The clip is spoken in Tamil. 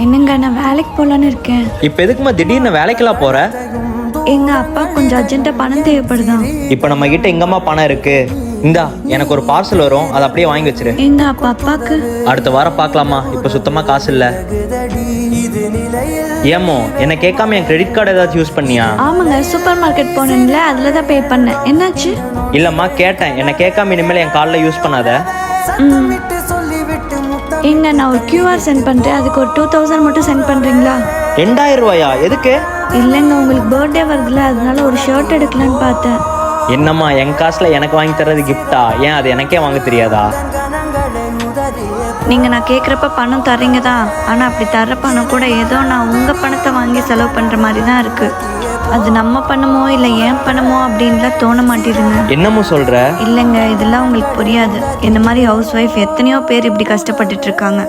என்னங்க, நான் வேலைக்கு போகலான்னு இருக்கேன். இப்போ எதுக்குமா திடீர்னு வேலைக்கெல்லாம் போற? எங்க அப்பா கொஞ்சம் அர்ஜென்ட்டாக பணம் தேவைப்படுதான். இப்போ நம்ம கிட்ட எங்கம்மா பணம் இருக்கு? இந்தா, எனக்கு ஒரு பார்சல் வரும், அதை அப்படியே வாங்கி வச்சிரு. எங்க அப்பாவுக்கு அடுத்த வாரம் பார்க்கலாமா, இப்போ சுத்தமாக காசு இல்லை. ஏமோ என்னை கேட்காம என் கிரெடிட் கார்டு ஏதாச்சும் யூஸ் பண்ணியா? ஆமாங்க, சூப்பர் மார்க்கெட் போனேன்ல, அதில் தான் பே பண்ணேன். என்னாச்சு? இல்லைம்மா, கேட்டேன். என்னை கேட்காம இனிமேல் என் கார்டில் யூஸ் பண்ணாத. எங்க, நான் ஒரு QR சென்ட் பண்ணுறேன், அதுக்கு ஒரு 2000 மட்டும் சென்ட் பண்ணுறீங்களா? 2000 ரூபாயா? எதுக்கு? இல்லைங்க, உங்களுக்கு பர்த்டே வருதுல்ல, அதனால ஒரு ஷர்ட் எடுக்கலான்னு பார்த்தேன். என்னம்மா, என் காசில் எனக்கு வாங்கி தர்றது கிஃப்டா? ஏன் அது எனக்கே வாங்க தெரியாதா? நீங்கள் நான் கேட்குறப்ப பணம் தர்றீங்க தான், ஆனால் அப்படி தர்ற பணம் கூட ஏதோ நான் உங்கள் பணத்தை வாங்கி செலவு பண்ணுற மாதிரி தான் இருக்குது. அது நம்ம பணமோ இல்லை ஏன் பணமோ அப்படின்லாம் தோண மாட்டேதுங்க. என்னமோ சொல்கிற? இல்லைங்க, இதெல்லாம் உங்களுக்கு புரியாது. இந்த மாதிரி ஹவுஸ் ஒய்ஃப் எத்தனையோ பேர் இப்படி கஷ்டப்பட்டுட்டு இருக்காங்க.